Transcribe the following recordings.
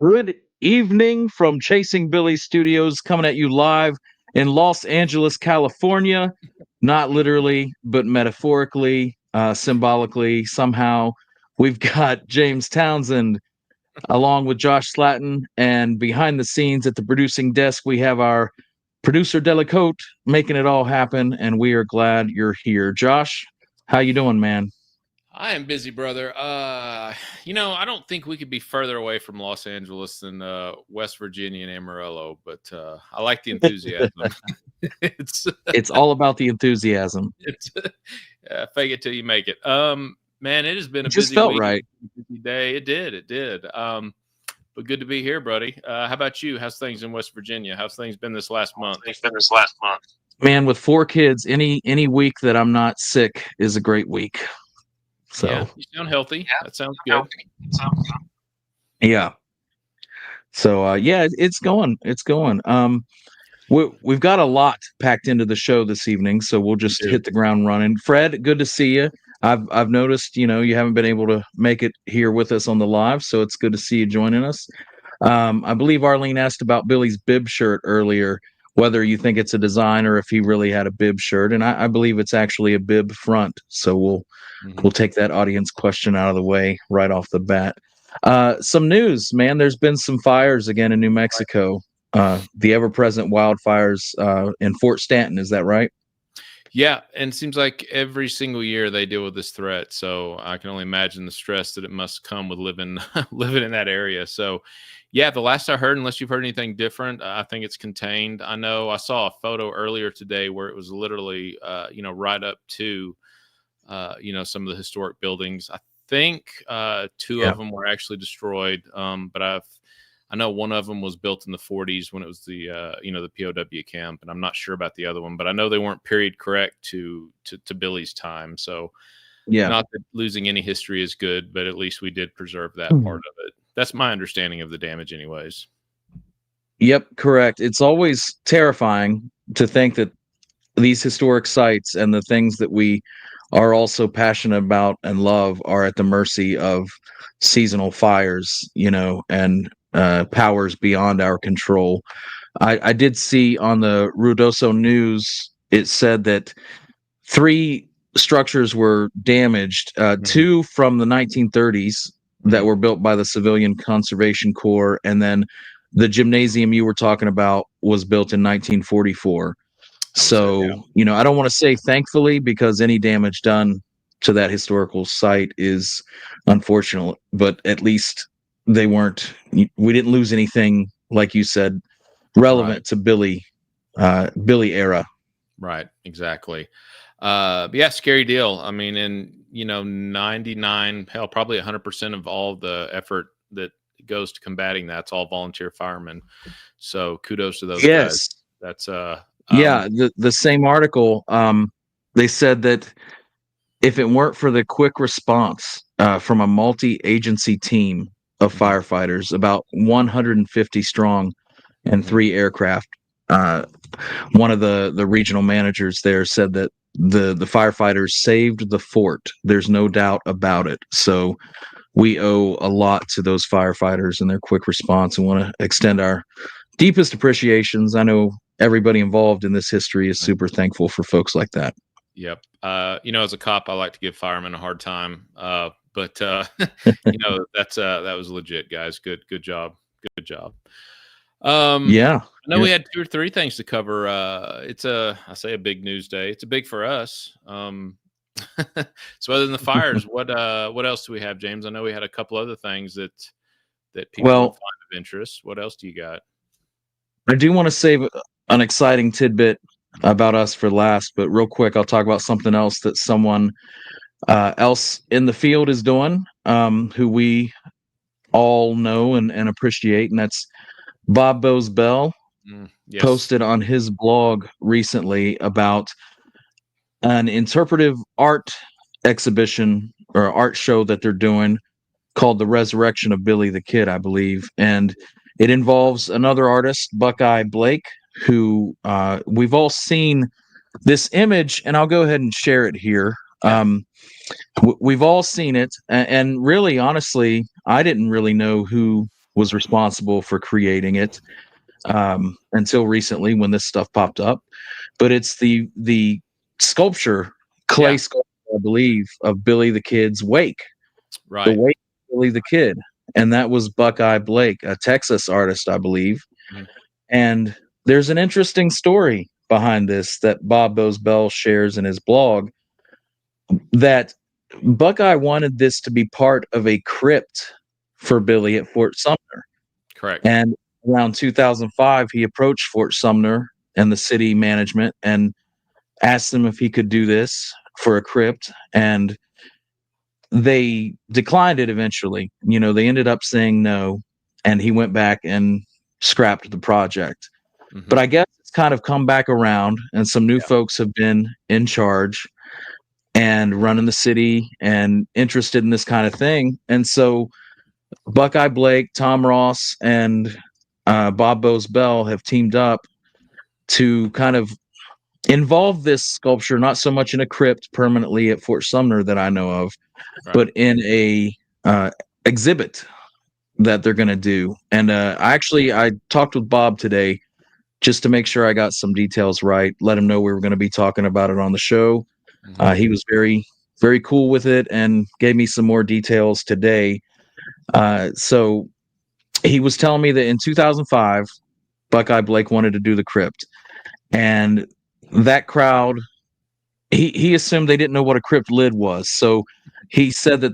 Good evening from Chasing Billy Studios, coming at you live in Los Angeles, California. Not literally, but metaphorically, symbolically, somehow. We've got James Townsend along with Josh Slatton, and behind the scenes at the producing desk, we have our producer Delacote making it all happen, and we are glad you're here. Josh, how you doing, man? I am busy, brother. I don't think we could be further away from Los Angeles than West Virginia and Amarillo, but I like the enthusiasm. it's It's all about the enthusiasm. it's fake it till you make it. Man, it has been a It just busy felt week, right. busy day. It did. But good to be here, buddy. How about you? How's things in West Virginia? How's things been this last month? Man, with 4 kids, any week that I'm not sick is a great week. So Yeah, you sound healthy. That sounds good. yeah. So it's going. It's going. We've got a lot packed into the show this evening, so we'll just do. hit the ground running. Fred, good to see you. I've noticed, you haven't been able to make it here with us on the live, so it's good to see you joining us. I believe Arlene asked about Billy's bib shirt earlier, whether you think it's a design or if he really had a bib shirt, and I believe it's actually a bib front. So we'll take that audience question out of the way right off the bat. Some news, man. There's been some fires again in New Mexico. The ever-present wildfires in Fort Stanton. Is that right? Yeah, and it seems like every single year they deal with this threat. So I can only imagine the stress that it must come with living in that area. So yeah, the last I heard, unless you've heard anything different, I think it's contained. I know I saw a photo earlier today where it was literally right up to some of the historic buildings. I think two of them were actually destroyed. But I know one of them was built in the 40s when it was the POW camp, and I'm not sure about the other one, but I know they weren't period correct to Billy's time. So not that losing any history is good, but at least we did preserve that part of it. That's my understanding of the damage anyways. Yep, correct. It's always terrifying to think that these historic sites and the things that we are also passionate about and love are at the mercy of seasonal fires, and powers beyond our control. I did see on the Ruidoso News, it said that 3 structures were damaged, 2 from the 1930s that were built by the Civilian Conservation Corps, and then the gymnasium you were talking about was built in 1944. So, I don't want to say thankfully, because any damage done to that historical site is unfortunate, but at least we didn't lose anything, like you said, relevant to Billy era. Right, exactly. But yeah, scary deal. I mean, and 99, hell, probably 100% of all the effort that goes to combating that's all volunteer firemen. So kudos to those guys. That's the same article. They said that if it weren't for the quick response from a multi-agency team of firefighters, about 150 strong and 3 aircraft, one of the regional managers there said that the firefighters saved the fort. There's no doubt about it. So we owe a lot to those firefighters and their quick response, and want to extend our deepest appreciations. I know everybody involved in this history is super thankful for folks like that. Yep. As a cop, I like to give firemen a hard time. But that was legit, guys. Good job. Good job. I know we had 2 or 3 things to cover. It's I say a big news day. It's a big for us. So other than the fires, what else do we have, James? I know we had a couple other things that people find of interest. What else do you got? I do want to save an exciting tidbit about us for last, but real quick, I'll talk about something else that someone else in the field is doing, who we all know and appreciate, and that's Bob Bose Bell. Posted on his blog recently about an interpretive art exhibition or art show that they're doing called The Resurrection of Billy the Kid, I believe. And it involves another artist, Buckeye Blake, who we've all seen this image, and I'll go ahead and share it here. We've all seen it, and really, honestly, I didn't really know who was responsible for creating it until recently when this stuff popped up. But it's the sculpture, clay sculpture, I believe, of Billy the Kid's wake. The Right. wake of Billy the Kid. And that was Buckeye Blake, a Texas artist, I believe. Mhm. And there's an interesting story behind this that Bob Bell shares in his blog, that Buckeye wanted this to be part of a crypt for Billy at Fort Sumner. Correct. And around 2005, he approached Fort Sumner and the city management and asked them if he could do this for a crypt. And they declined it eventually. You know, they ended up saying no, and he went back and scrapped the project. But I guess it's kind of come back around, and some new folks have been in charge and running the city and interested in this kind of thing. And so Buckeye Blake, Tom Ross, and Bob Bell have teamed up to kind of involve this sculpture not so much in a crypt permanently at Fort Sumner that I know of, but in a exhibit that they're going to do. And I talked with Bob today just to make sure I got some details right, let him know we were going to be talking about it on the show. He was very, very cool with it and gave me some more details today. So he was telling me that in 2005, Buckeye Blake wanted to do the crypt. And that crowd, he assumed they didn't know what a crypt lid was. So he said that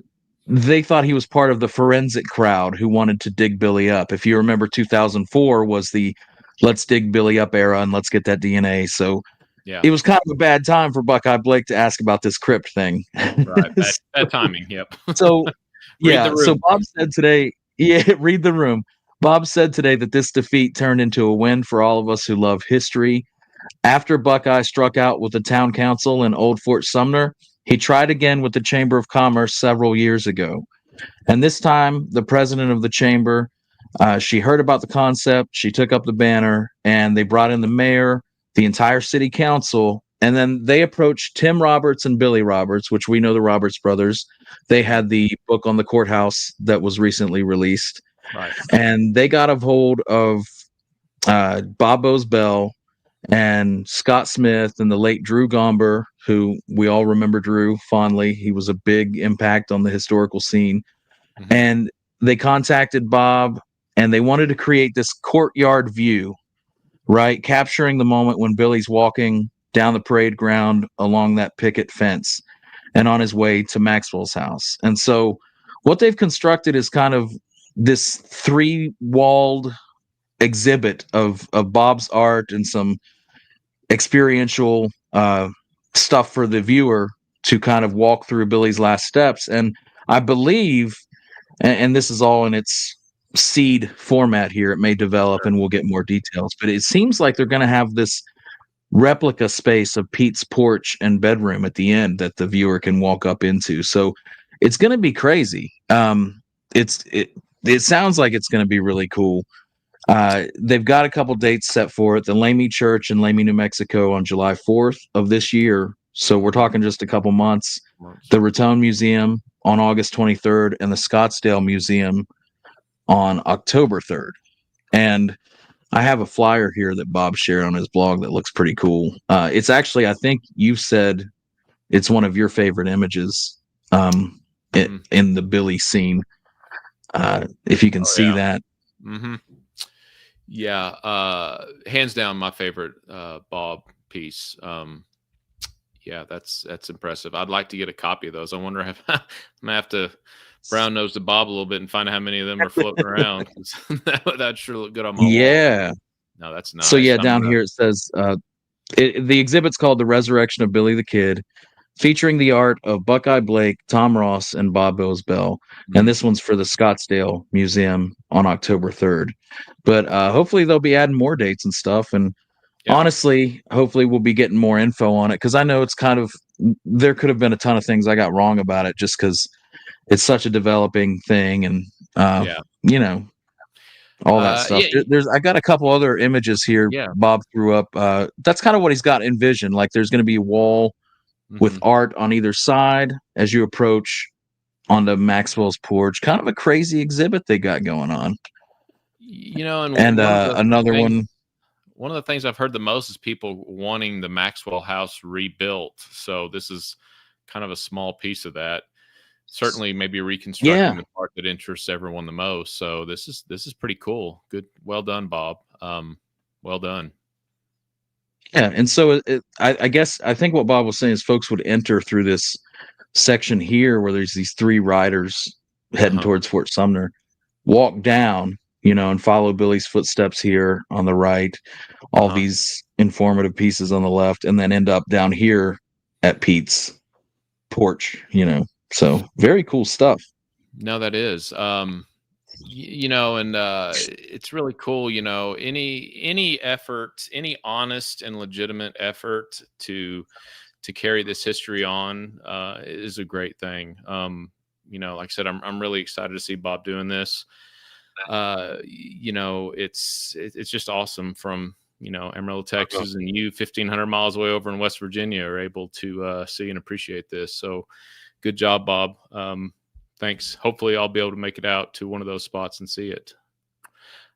they thought he was part of the forensic crowd who wanted to dig Billy up. If you remember, 2004 was the let's dig Billy up era and let's get that DNA. So it was kind of a bad time for Buckeye Blake to ask about this crypt thing. Right. Bad timing. Yep. So, yeah. So Bob said today, read the room. Bob said today that this defeat turned into a win for all of us who love history. After Buckeye struck out with the town council in Old Fort Sumner, he tried again with the Chamber of Commerce several years ago. And this time, the president of the chamber, she heard about the concept, she took up the banner, and they brought in the mayor, the entire city council, and then they approached Tim Roberts and Billy Roberts, which we know the Roberts brothers. They had the book on the courthouse that was recently released. Right. And they got a hold of Bob Bell and Scott Smith and the late Drew Gomber, who we all remember Drew fondly. He was a big impact on the historical scene. And they contacted Bob, and they wanted to create this courtyard view, right? Capturing the moment when Billy's walking down the parade ground along that picket fence and on his way to Maxwell's house. And so what they've constructed is kind of this three-walled exhibit of Bob's art and some experiential stuff for the viewer to kind of walk through Billy's last steps. And I believe, and this is all in its seed format here, it may develop and we'll get more details, but it seems like they're going to have this replica space of Pete's porch and bedroom at the end that the viewer can walk up into. So it's going to be crazy. It sounds like it's going to be really cool. They've got a couple dates set for it. The Lamy Church in Lamy, New Mexico on July 4th of this year. So we're talking just a couple months. The Raton Museum on August 23rd and the Scottsdale Museum on October 3rd. And I have a flyer here that Bob shared on his blog that looks pretty cool. It's actually, I think you said it's one of your favorite images in the Billy scene. If you can see that. Yeah. Hands down my favorite Bob piece. Yeah, that's impressive. I'd like to get a copy of those. I wonder if I'm gonna have to brown nose to Bob a little bit and find out how many of them are floating around. That sure look good on my wall. No, that's nice. So down here it says the exhibit's called The Resurrection of Billy the Kid, featuring the art of Buckeye Blake, Tom Ross, and Bob Bell. And this one's for the Scottsdale Museum on October 3rd. But hopefully they'll be adding more dates and stuff. And honestly, hopefully we'll be getting more info on it, because I know it's kind of, there could have been a ton of things I got wrong about it just because it's such a developing thing. And, you know, all that stuff. I got a couple other images here Bob threw up. That's kind of what he's got envisioned. Like there's going to be a wall with art on either side as you approach onto Maxwell's porch. Kind of a crazy exhibit they got going on. And And another one. one of the things I've heard the most is people wanting the Maxwell house rebuilt. So this is kind of a small piece of that. Certainly, maybe reconstructing Yeah, the part that interests everyone the most. So this is pretty cool. Good, well done, Bob. Well done. yeah. And so I guess I think what Bob was saying is folks would enter through this section here where there's these three riders heading Uh-huh. towards Fort Sumner, walk down, and follow Billy's footsteps here on the right, all Uh-huh. these informative pieces on the left, and then end up down here at Pete's porch, So very cool stuff. No, that is. And it's really cool. Any effort, any honest and legitimate effort to carry this history on is a great thing. Like I said, I'm really excited to see Bob doing this. It's just awesome from Amarillo, Texas, and you 1,500 miles away over in West Virginia are able to see and appreciate this. So good job, Bob. Thanks. Hopefully I'll be able to make it out to one of those spots and see it.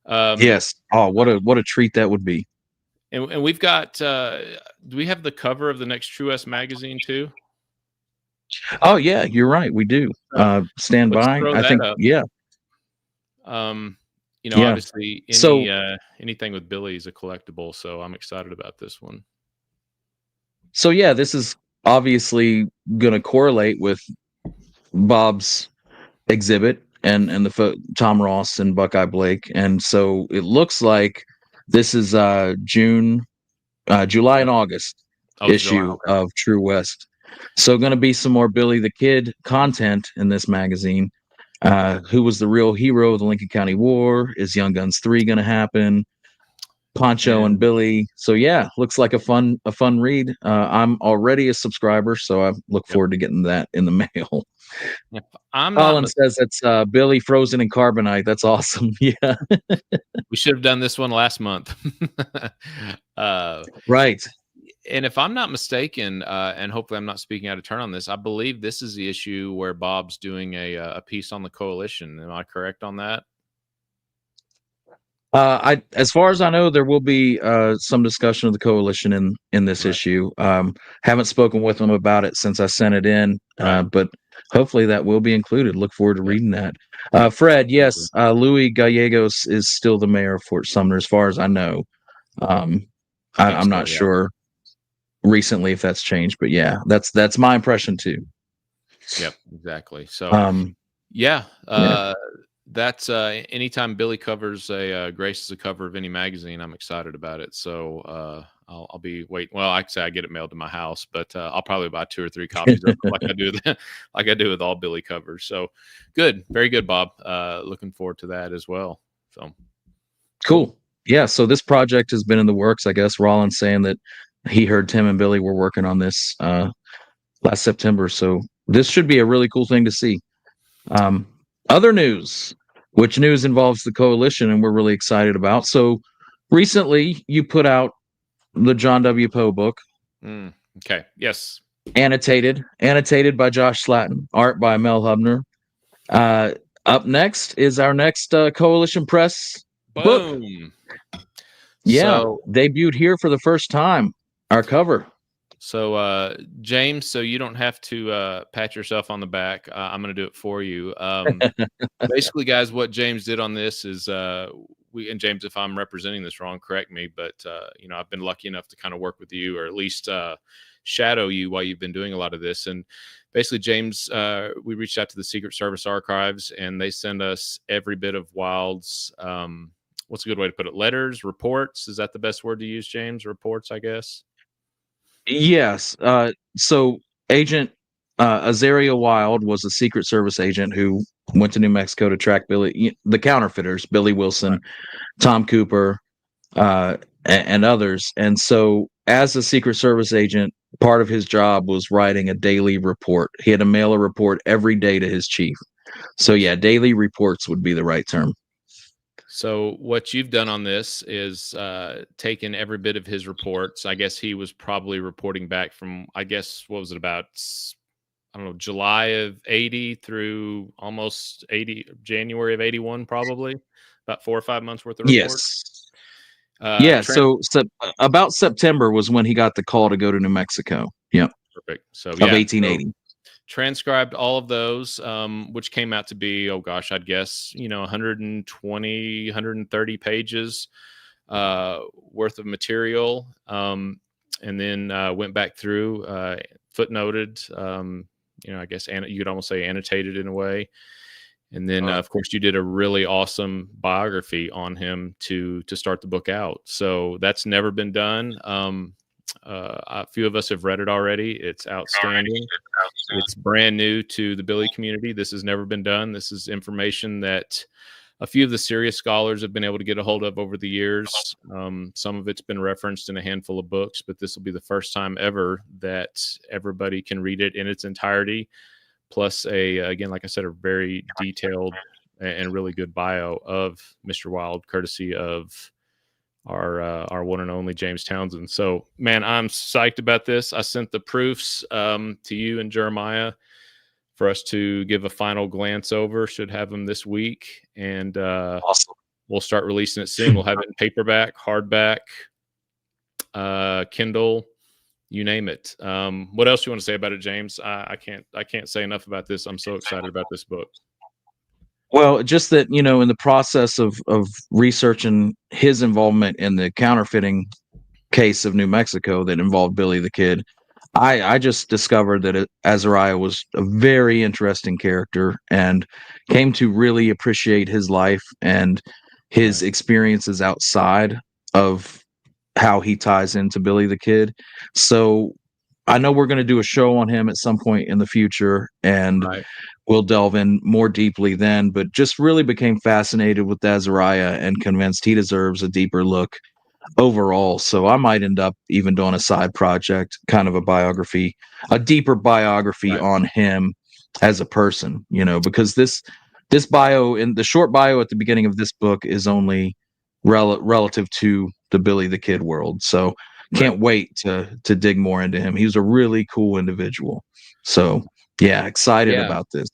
Yes. Oh, what a treat that would be. And we've got, do we have the cover of the next True West magazine too? Oh yeah, you're right. We do. Stand Let's by. throw I that think, up. yeah. Yeah. Obviously anything with Billy is a collectible, so I'm excited about this one. So yeah, this is obviously going to correlate with Bob's exhibit and Tom Ross and Buckeye Blake, and so it looks like this is July and August issue of True West. So going to be some more Billy the Kid content in this magazine. Who was the real hero of the Lincoln County War? Is Young Guns 3 going to happen? Poncho and Billy. So yeah, looks like a fun read. I'm already a subscriber, so I look forward to getting that in the mail. Colin says it's Billy frozen in carbonite. That's awesome. Yeah. We should have done this one last month. Right. And if I'm not mistaken, and hopefully I'm not speaking out of turn on this, I believe this is the issue where Bob's doing a piece on the coalition. Am I correct on that? As far as I know, there will be some discussion of the coalition in this issue. Haven't spoken with them about it since I sent it in, but hopefully that will be included. Look forward to reading that. Fred, yes, Louis Gallegos is still the mayor of Fort Sumner, as far as I know. I'm not sure recently if that's changed, but yeah, that's my impression too. Yep, exactly. So that's anytime Billy covers graces a cover of any magazine, I'm excited about it. So I'll be waiting. Well, I say I get it mailed to my house, but I'll probably buy 2 or 3 copies of it like I do with all Billy covers. So good, very good, Bob. Looking forward to that as well. So cool. Yeah. So this project has been in the works. I guess Rollins saying that he heard Tim and Billy were working on this last September. So this should be a really cool thing to see. Other news, which news involves the coalition and we're really excited about. So recently you put out the John W. Poe book. Okay. Yes. Annotated by Josh Slatton, art by Mel Hubner. Up next is our next Coalition Press book. Yeah, so, debuted here for the first time. Our cover. So, James, so you don't have to pat yourself on the back. I'm going to do it for you. Basically, guys, what James did on this is and James, if I'm representing this wrong, correct me. But I've been lucky enough to kind of work with you, or at least shadow you while you've been doing a lot of this. And basically, James, we reached out to the Secret Service archives, and they send us every bit of Wild's. What's a good way to put it? Letters, reports. Is that the best word to use, James? Reports, I guess. Yes. So Agent Azaria Wild was a Secret Service agent who went to New Mexico to track the counterfeiters, Billy Wilson, Tom Cooper, and others. And so as a Secret Service agent, part of his job was writing a daily report. He had to mail a report every day to his chief. So yeah, daily reports would be the right term. So what you've done on this is taken every bit of his reports. I guess he was probably reporting back from, I guess, what was it, about, I don't know, July of 80 through almost January of 81, probably. about 4 or 5 months worth of reports. Yes. Yeah. Trans- So about September was when he got the call to go to New Mexico. Yep. Perfect. So Of yeah, 1880. so transcribed all of those, which came out to be, oh gosh, I'd guess, 120, 130 pages worth of material. And then went back through, footnoted, I guess you could almost say annotated in a way. And then, of course, you did a really awesome biography on him to start the book out. So that's never been done. A few of us have read it already. It's outstanding. It's brand new to the Billy community. This has never been done. This is information that a few of the serious scholars have been able to get a hold of over the years. Some of it's been referenced in a handful of books, but this will be the first time ever that everybody can read it in its entirety. Plus again, like I said, a very detailed and really good bio of Mr. Wild, courtesy of our one and only James Townsend. So, man, I'm psyched about this. I sent the proofs to you and Jeremiah for us to give a final glance over. Should have them this week, and Awesome. we'll start releasing it soon. We'll have it in paperback, hardback, Kindle, you name it. What else do you want to say about it, James? I can't say enough about this. I'm so excited about this book. Well, just that, in the process of researching his involvement in the counterfeiting case of New Mexico that involved Billy the Kid, I just discovered that Azariah was a very interesting character and came to really appreciate his life and his experiences outside of how he ties into Billy the Kid. So I know we're going to do a show on him at some point in the future, and we'll delve in more deeply then, but just really became fascinated with Azariah and convinced he deserves a deeper look overall. So I might end up even doing a side project, kind of a deeper biography on him as a person, because this bio, in the short bio at the beginning of this book, is only relative to the Billy the Kid world. So can't wait to dig more into him. He was a really cool individual. So yeah, excited about this.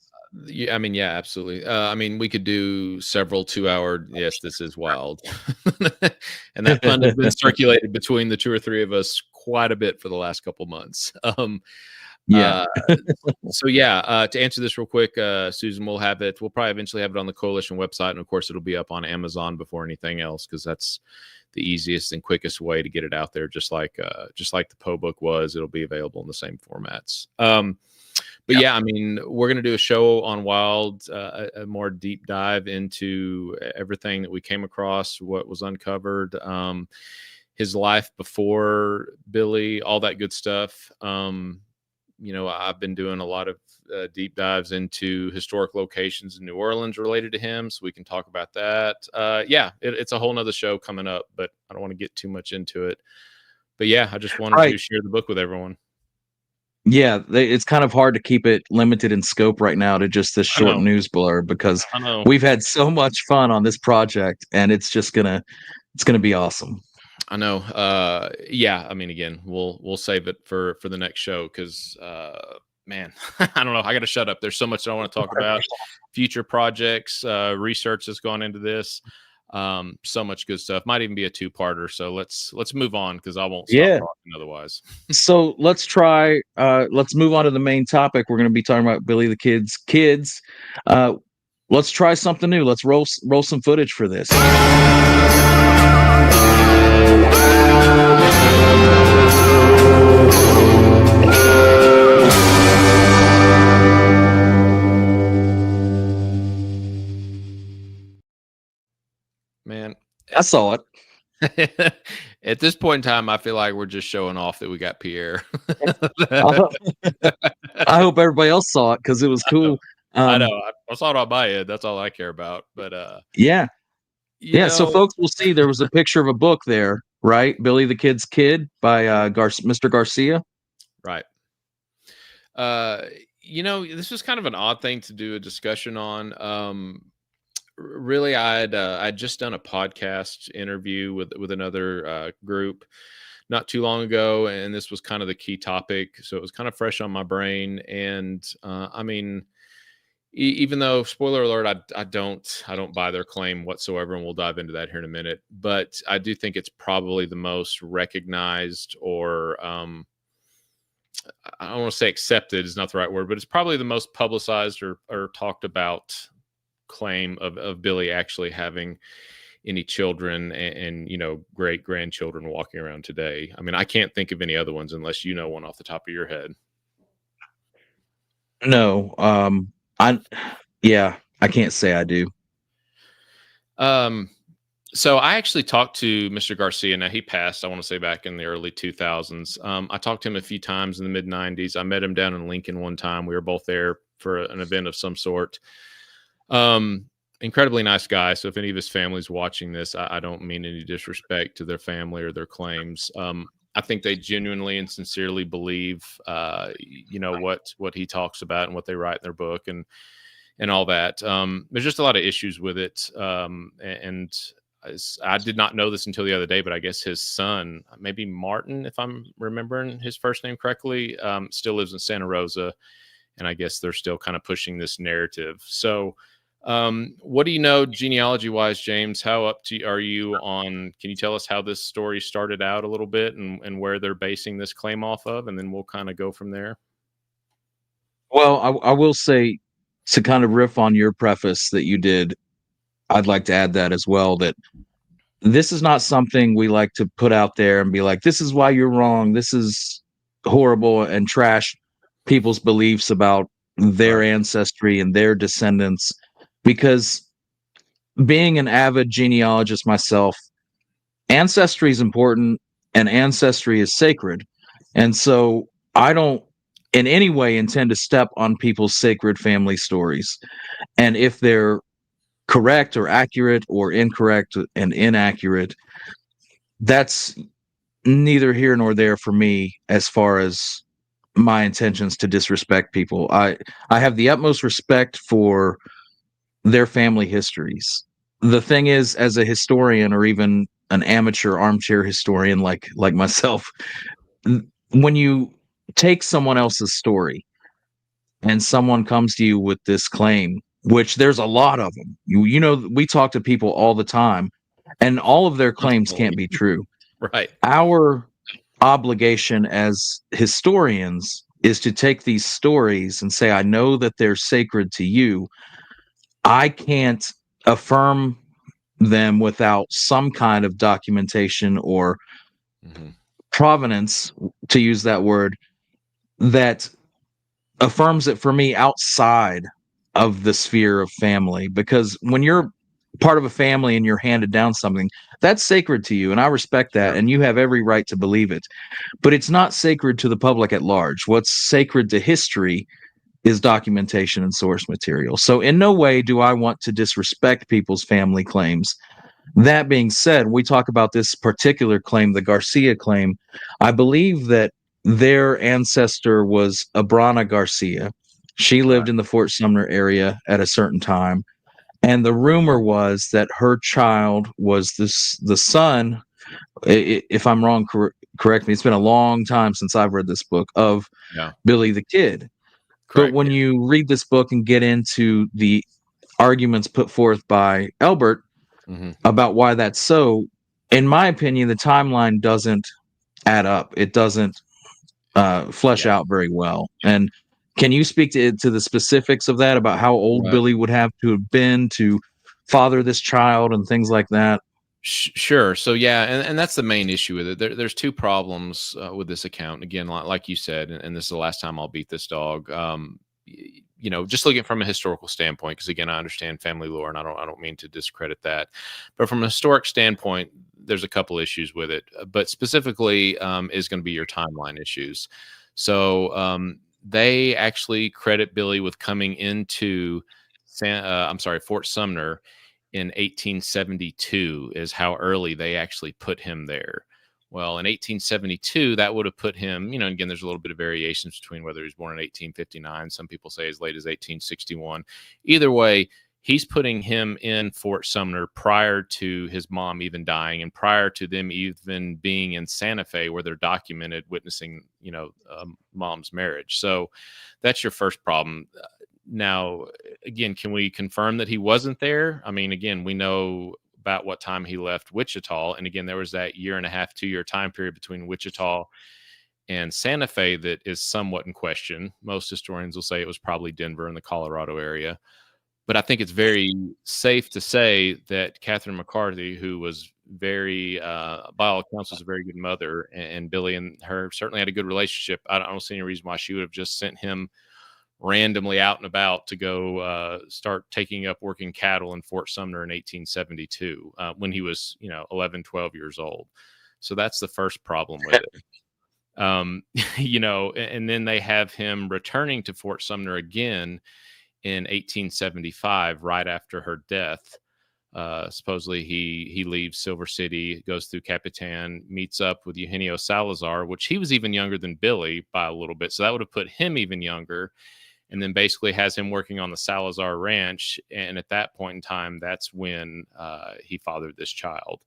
Yeah, absolutely. We could do several 2-hour. Yes, this is wild, and that pun has been circulated between the two or three of us quite a bit for the last couple months. Yeah. To answer this real quick, Susan, we'll probably eventually have it on the Coalition website, and of course, it'll be up on Amazon before anything else, because that's the easiest and quickest way to get it out there. Just like the Poe book was, it'll be available in the same formats. But we're going to do a show on Wild, a more deep dive into everything that we came across, what was uncovered, his life before Billy, all that good stuff. I've been doing a lot of deep dives into historic locations in New Orleans related to him, so we can talk about that. It's a whole nother show coming up, but I don't want to get too much into it. But I just wanted to share the book with everyone. Yeah, it's kind of hard to keep it limited in scope right now to just this short news blurb, because we've had so much fun on this project, and it's gonna be awesome. I know. Again, we'll save it for the next show, because man, I don't know. I got to shut up. There's so much that I want to talk about. Future projects, research that's gone into this. So much good stuff. Might even be a 2-parter. So let's move on, because I won't stop talking otherwise. So let's move on to the main topic. We're going to be talking about Billy the Kid's kids. Let's try something new. Let's roll some footage for this. Man, I saw it. At this point in time, I feel like we're just showing off that we got Pierre. I hope everybody else saw it, because it was cool. I know. I saw it on my end. That's all I care about. But so folks will see there was a picture of a book there, right? Billy the Kid's Kid by Mr. Garcia. Right. This was kind of an odd thing to do a discussion on. Really, I'd just done a podcast interview with another group not too long ago, and this was kind of the key topic, so it was kind of fresh on my brain. And Even though, spoiler alert, I don't buy their claim whatsoever, and we'll dive into that here in a minute. But I do think it's probably the most recognized, or I don't want to say accepted is not the right word, but it's probably the most publicized or talked about claim of Billy actually having any children and great grandchildren walking around today. I mean, I can't think of any other ones unless you know one off the top of your head. No, I yeah, I can't say I do. So I actually talked to Mr. Garcia. Now, he passed, I want to say, back in the early 2000s. I talked to him a few times in the mid 90s. I met him down in Lincoln one time. We were both there for an event of some sort. Incredibly nice guy. So if any of his family's watching this, I don't mean any disrespect to their family or their claims. I think they genuinely and sincerely believe, what he talks about and what they write in their book and all that. There's just a lot of issues with it. And I did not know this until the other day, but I guess his son, maybe Martin, if I'm remembering his first name correctly, still lives in Santa Rosa. And I guess they're still kind of pushing this narrative. So what do you know genealogy wise, James? How up to are you on? Can you tell us how this story started out a little bit and where they're basing this claim off of? And then we'll kind of go from there. Well, I will say, to kind of riff on your preface that you did, I'd like to add that as well, that this is not something we like to put out there and be like, this is why you're wrong. This is horrible, and trash people's beliefs about their ancestry and their descendants. Because being an avid genealogist myself, ancestry is important and ancestry is sacred. And so I don't in any way intend to step on people's sacred family stories. And if they're correct or accurate or incorrect and inaccurate, that's neither here nor there for me as far as my intentions to disrespect people. I have the utmost respect for their family histories. The thing is, as a historian or even an amateur armchair historian like myself, when you take someone else's story and someone comes to you with this claim, which there's a lot of them. We talk to people all the time, and all of their claims can't be true. Right. Our obligation as historians is to take these stories and say, I know that they're sacred to you. I can't affirm them without some kind of documentation or provenance, to use that word, that affirms it for me outside of the sphere of family. Because when you're part of a family and you're handed down something, that's sacred to you, and I respect that, and you have every right to believe it. But it's not sacred to the public at large. What's sacred to history is documentation and source material. So in no way do I want to disrespect people's family claims. That being said, we talk about this particular claim, the Garcia claim. I believe that their ancestor was Abrana Garcia. She lived in the Fort Sumner area at a certain time. And the rumor was that her child was the son, if I'm wrong, correct me. It's been a long time since I've read this book, of Billy the Kid. Correct. But when you read this book and get into the arguments put forth by Elbert about why that's so, in my opinion, the timeline doesn't add up. It doesn't flesh out very well. And can you speak to the specifics of that, about how old Billy would have to have been to father this child and things like that? Sure. So yeah, and that's the main issue with it. There's two problems with this account. Again, like you said, and this is the last time I'll beat this dog. Just looking from a historical standpoint, because again, I understand family lore, and I don't mean to discredit that, but from a historic standpoint, there's a couple issues with it. But specifically, is going to be your timeline issues. So they actually credit Billy with coming into Fort Sumner in 1872 is how early they actually put him there. Well, in 1872, that would have put him, again, there's a little bit of variations between whether he was born in 1859. Some people say as late as 1861. Either way, he's putting him in Fort Sumner prior to his mom even dying and prior to them even being in Santa Fe, where they're documented witnessing, mom's marriage. So that's your first problem. Now, again, can we confirm that he wasn't there? I mean, again, we know about what time he left Wichita. And again, there was that 1.5 to 2 year time period between Wichita and Santa Fe that is somewhat in question. Most historians will say it was probably Denver in the Colorado area. But I think it's very safe to say that Catherine McCarthy, who was very, by all accounts, was a very good mother, and Billy and her certainly had a good relationship. I don't see any reason why she would have just sent him randomly out and about to go start taking up working cattle in Fort Sumner in 1872 when he was, 11, 12 years old. So that's the first problem with it. And then they have him returning to Fort Sumner again in 1875, right after her death. Supposedly he leaves Silver City, goes through Capitan, meets up with Eugenio Salazar, which he was even younger than Billy by a little bit. So that would have put him even younger. And then basically has him working on the Salazar Ranch. And at that point in time, that's when he fathered this child,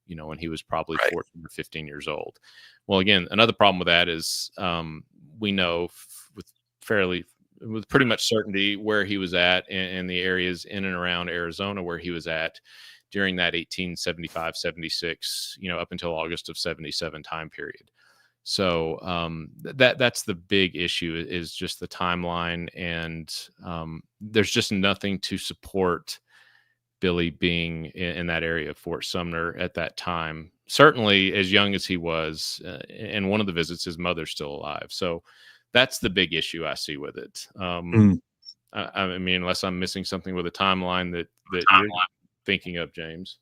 when he was probably 14 or 15 years old. Well, again, another problem with that is we know with pretty much certainty where he was at in the areas in and around Arizona where he was at during that 1875-76, up until August of 77 time period. So that's the big issue is just the timeline, and there's just nothing to support Billy being in that area of Fort Sumner at that time. Certainly as young as he was, and one of the visits, his mother's still alive. So that's the big issue I see with it. I mean, unless I'm missing something with a timeline that you're thinking of, James.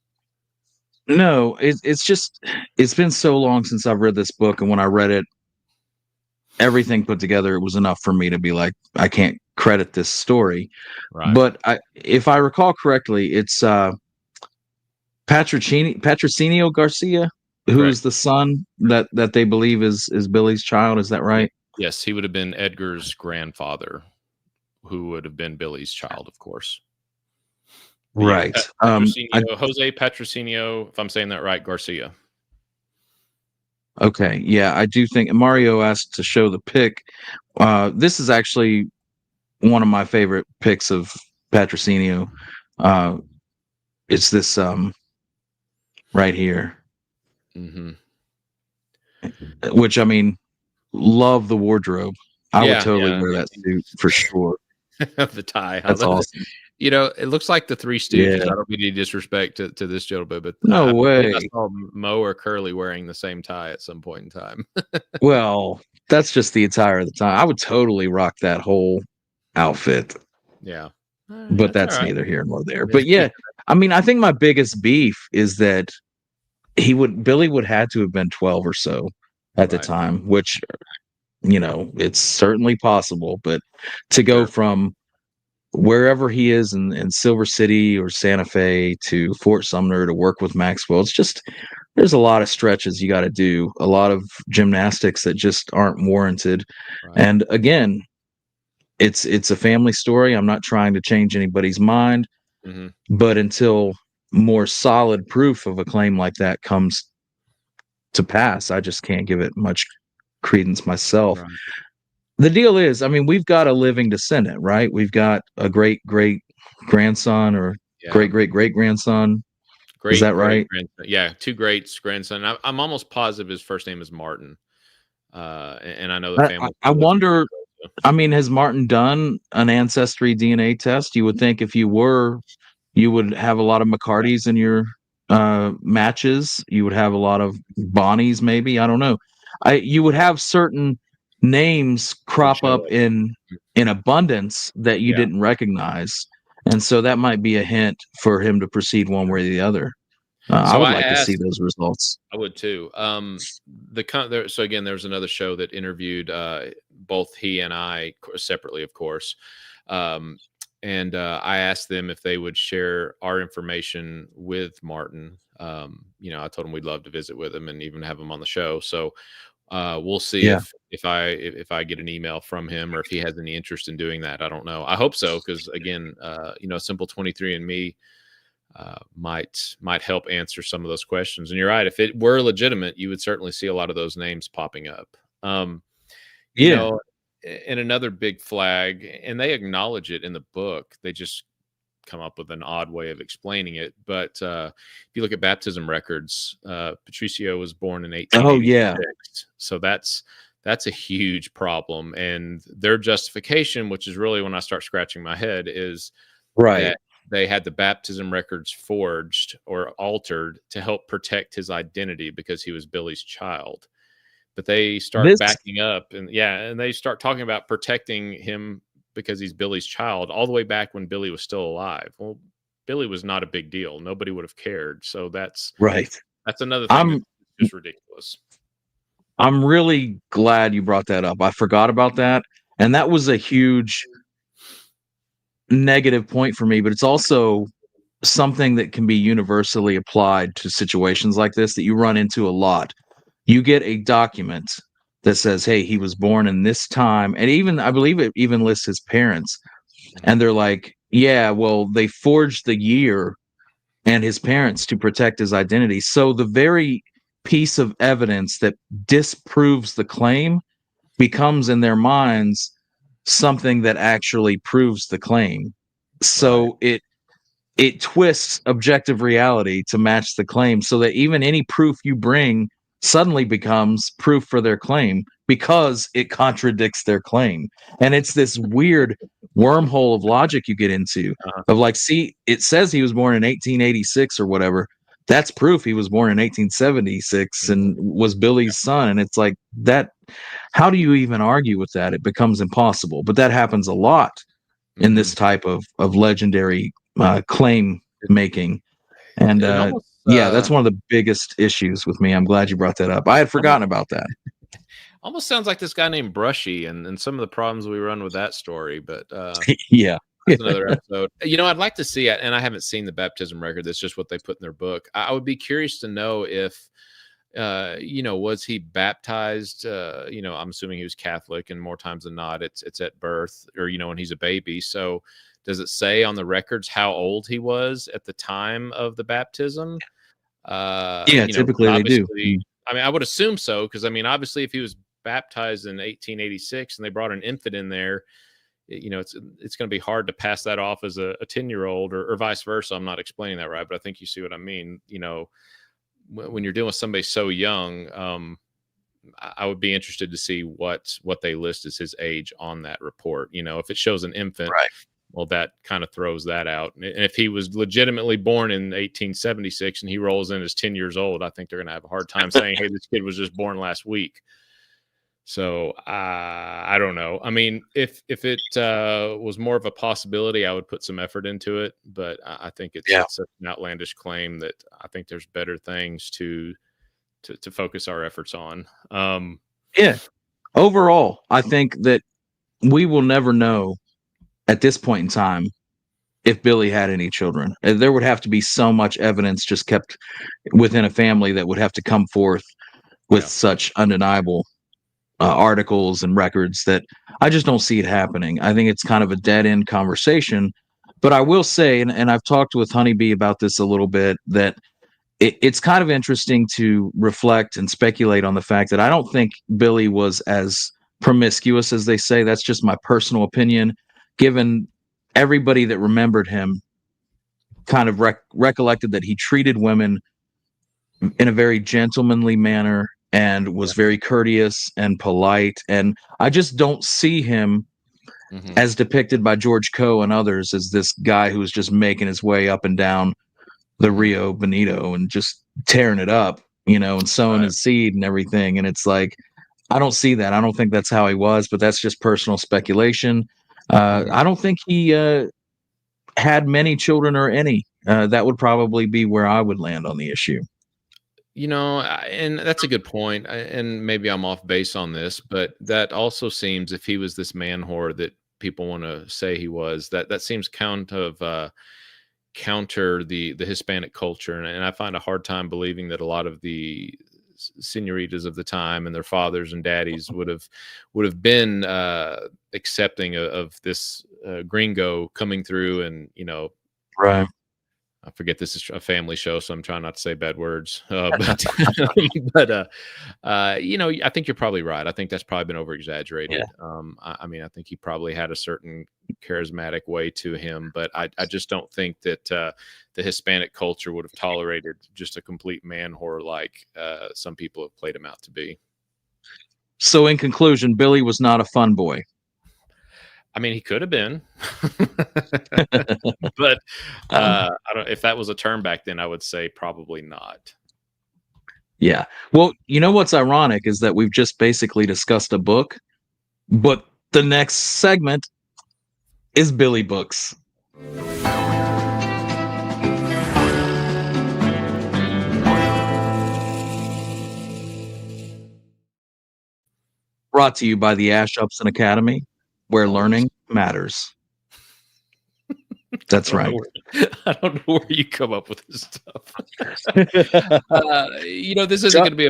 No, it's been so long since I've read this book, and when I read it, everything put together, it was enough for me to be like, I can't credit this story. Right. But if I recall correctly, it's Patrocinio Garcia, who's the son that they believe is Billy's child. Is that right? Yes, he would have been Edgar's grandfather, who would have been Billy's child, of course. Right. Jose Patrocinio, if I'm saying that right, Garcia. Okay. Yeah, I do think Mario asked to show the pic. This is actually one of my favorite pics of Patrocinio. It's this right here. Mm-hmm. Which, I mean, love the wardrobe. I would totally wear that suit for sure. The tie. That's awesome. It looks like the Three Stooges. I don't mean any disrespect to this gentleman, but no way. I saw Mo or Curly wearing the same tie at some point in time. Well, that's just the attire of the time. I would totally rock that whole outfit. Yeah. But that's neither here nor there. But yeah, I mean, I think my biggest beef is that Billy would had to have been 12 or so at the time, which, it's certainly possible. But to go from wherever he is in Silver City or Santa Fe to Fort Sumner to work with Maxwell, it's just, there's a lot of stretches you got to do, a lot of gymnastics that just aren't warranted. And again, it's a family story. I'm not trying to change anybody's mind, but until more solid proof of a claim like that comes to pass, I just can't give it much credence myself. The deal is, I mean, we've got a living descendant, right? We've got a great grandson or great grandson. Is that right? Yeah, two greats grandson. I'm almost positive his first name is Martin. And I know the family. I wonder. I mean, has Martin done an ancestry DNA test? You would think if you would have a lot of McCartys in your matches. You would have a lot of Bonnies, maybe. I don't know. You would have certain names crop up in abundance that you didn't recognize, and so that might be a hint for him to proceed one way or the other. I would like to see those results. I would too. So again, there was another show that interviewed both he and I separately, of course. And I asked them if they would share our information with Martin. I told him we'd love to visit with him and even have him on the show. So we'll see if I get an email from him or if he has any interest in doing that. I don't know. I hope so, because again, simple 23andMe might help answer some of those questions. And you're right. If it were legitimate, you would certainly see a lot of those names popping up. and another big flag, and they acknowledge it in the book. They just come up with an odd way of explaining it. But if you look at baptism records, Patricio was born in Oh 1886. yeah. So that's a huge problem. And their justification, which is really when I start scratching my head, is Right. that they had the baptism records forged or altered to help protect his identity because he was Billy's child. But they start This backing up, and they start talking about protecting him because he's Billy's child all the way back when Billy was still alive. Well, Billy was not a big deal. Nobody would have cared. So that's right. another thing that's just ridiculous. I'm really glad you brought that up. I forgot about that. And that was a huge negative point for me, but it's also something that can be universally applied to situations like this that you run into a lot. You get a document that says, hey, he was born in this time. And even, I believe it even lists his parents. And they're like, yeah, well, they forged the year and his parents to protect his identity. So the very piece of evidence that disproves the claim becomes in their minds something that actually proves the claim. So it twists objective reality to match the claim, so that even any proof you bring suddenly becomes proof for their claim because it contradicts their claim. And it's this weird wormhole of logic you get into of like, see, it says he was born in 1886 or whatever. That's proof he was born in 1876 and was Billy's son. And it's like that. How do you even argue with that? It becomes impossible. But that happens a lot in this type of legendary claim making. And almost, that's one of the biggest issues with me. I'm glad you brought that up. I had forgotten about that. Almost sounds like this guy named Brushy and some of the problems we run with that story. But yeah. That's another episode. I'd like to see it, and I haven't seen the baptism record. That's just what they put in their book. I would be curious to know if was he baptized? I'm assuming he was Catholic, and more times than not, it's at birth or when he's a baby. So, does it say on the records how old he was at the time of the baptism? Typically they do. I mean, I would assume so because obviously, if he was baptized in 1886 and they brought an infant in there, it's going to be hard to pass that off as a 10-year-old or vice versa. I'm not explaining that right, but I think you see what I mean. When you're dealing with somebody so young, I would be interested to see what they list as his age on that report. If it shows an infant, right, well, that kind of throws that out. And if he was legitimately born in 1876 and he rolls in as 10 years old, I think they're going to have a hard time saying, hey, this kid was just born last week. So I don't know. I mean, if it was more of a possibility, I would put some effort into it. But I think it's such an outlandish claim that I think there's better things to focus our efforts on. Overall, I think that we will never know at this point in time if Billy had any children. There would have to be so much evidence just kept within a family that would have to come forth with such undeniable articles and records that I just don't see it happening. I think it's kind of a dead end conversation. But I will say, and I've talked with Honeybee about this a little bit, that it's kind of interesting to reflect and speculate on the fact that I don't think Billy was as promiscuous as they say. That's just my personal opinion, given everybody that remembered him kind of recollected that he treated women in a very gentlemanly manner and was very courteous and polite. And I just don't see him as depicted by George Coe and others as this guy who was just making his way up and down the Rio Bonito and just tearing it up, and sowing his seed and everything. And it's like, I don't see that. I don't think that's how he was, but that's just personal speculation. I don't think he had many children or any. That would probably be where I would land on the issue. And that's a good point. And maybe I'm off base on this, but that also seems, if he was this man whore that people want to say he was, that seems counter the Hispanic culture. And I find a hard time believing that a lot of the senoritas of the time and their fathers and daddies would have been accepting of this gringo coming through and, right. I forget this is a family show, so I'm trying not to say bad words. But, but I think you're probably right. I think that's probably been over exaggerated. Yeah. I mean, I think he probably had a certain charismatic way to him, but I just don't think that the Hispanic culture would have tolerated just a complete man whore like some people have played him out to be. So in conclusion, Billy was not a fun boy. I mean, he could have been, but I don't. If that was a term back then, I would say probably not. Yeah. Well, you know what's ironic is that we've just basically discussed a book, but the next segment is Billy books. Brought to you by the Ash Upson Academy, where learning matters. That's right. I don't know where you come up with this stuff. This isn't going to be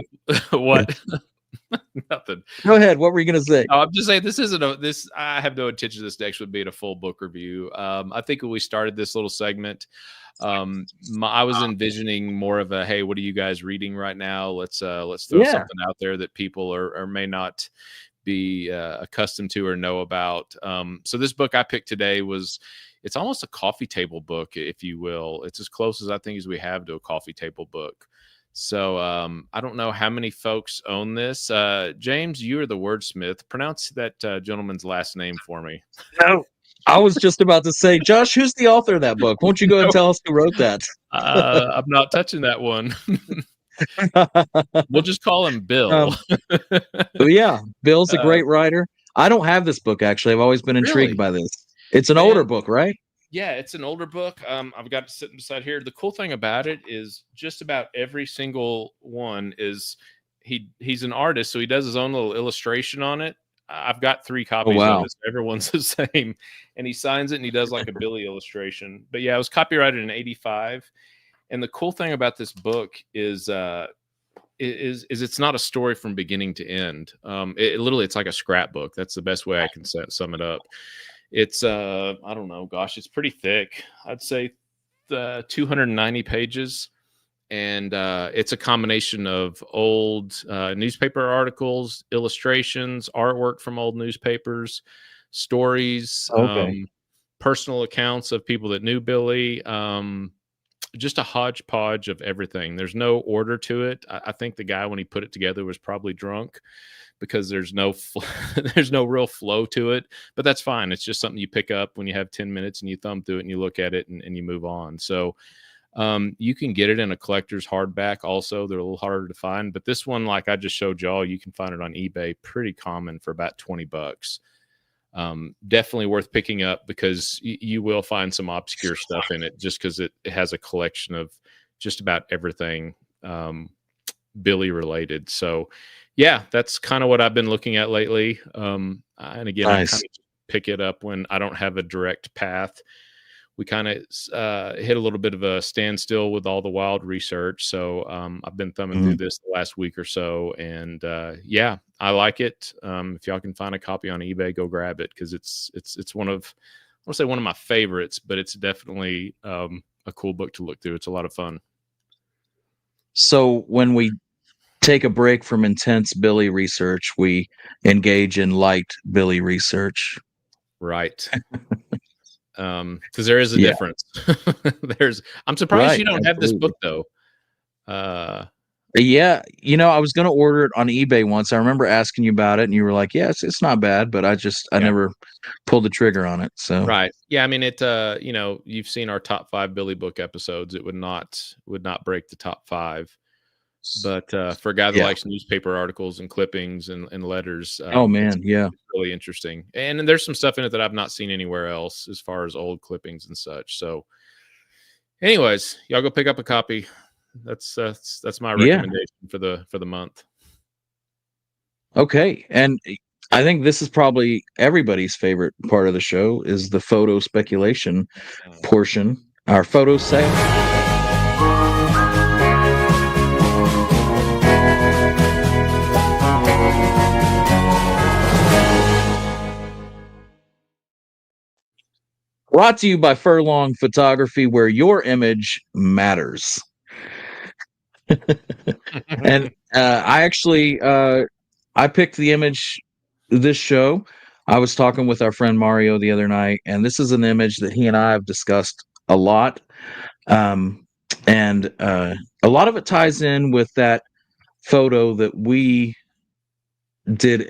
a what? Nothing. Go ahead. What were you going to say? Oh, I'm just saying this isn't this. I have no intention of this next would being a full book review. I think when we started this little segment, I was envisioning more of a, hey, what are you guys reading right now? Let's throw something out there that people are may not be accustomed to or know about. So this book I picked today it's almost a coffee table book, if you will. It's as close as I think as we have to a coffee table book. So I don't know how many folks own this. James, you are the wordsmith. Pronounce that gentleman's last name for me. No, I was just about to say, Josh, who's the author of that book? Won't you go and tell us who wrote that? I'm not touching that one. We'll just call him Bill. Yeah, Bill's a great writer. I don't have this book, actually. I've always been intrigued by this. It's an older book, right? Yeah, it's an older book. I've got it sitting beside here. The cool thing about it is just about every single one is he's an artist, so he does his own little illustration on it. I've got 3 copies of it. So everyone's the same, and he signs it and he does like a Billy illustration. But yeah, it was copyrighted in '85. And the cool thing about this book is it's not a story from beginning to end. It's like a scrapbook. That's the best way I can sum it up. It's I don't know, gosh, it's pretty thick. I'd say 290 pages, and it's a combination of old newspaper articles, illustrations, artwork from old newspapers, stories, personal accounts of people that knew Billy, just a hodgepodge of everything. There's no order to it. I think the guy, when he put it together, was probably drunk, because there's no there's no real flow to it, but that's fine. It's just something you pick up when you have 10 minutes and you thumb through it and you look at it and you move on. So you can get it in a collector's hardback also. They're a little harder to find, but this one, like I just showed y'all, you can find it on eBay, pretty common, for about $20. Definitely worth picking up, because you will find some obscure stuff in it, just because it has a collection of just about everything Billy related. So yeah, that's kind of what I've been looking at lately. And again, I kind of pick it up when I don't have a direct path. We kind of hit a little bit of a standstill with all the wild research. So I've been thumbing through this the last week or so. And yeah, I like it. If y'all can find a copy on eBay, go grab it, because it's one of, I won't say one of my favorites, but it's definitely a cool book to look through. It's a lot of fun. So when we take a break from intense Billy research, we engage in light Billy research. Right. Because there is a difference. I'm surprised you don't have this book though. Yeah, I was going to order it on eBay once. I remember asking you about it, and you were like, "Yes, it's not bad," but I never pulled the trigger on it. So right, yeah. I mean, it. You've seen our top 5 Billy book episodes. It would not break the top 5. But for a guy that likes newspaper articles and clippings and letters, it's really interesting. And there's some stuff in it that I've not seen anywhere else, as far as old clippings and such. So, anyways, y'all go pick up a copy. That's my recommendation for the month. Okay, and I think this is probably everybody's favorite part of the show, is the photo speculation portion. Our photo segment. Brought to you by Furlong Photography, where your image matters. And I actually I picked the image this show. I was talking with our friend Mario the other night, and this is an image that he and I have discussed a lot. Um, and a lot of it ties in with that photo that we did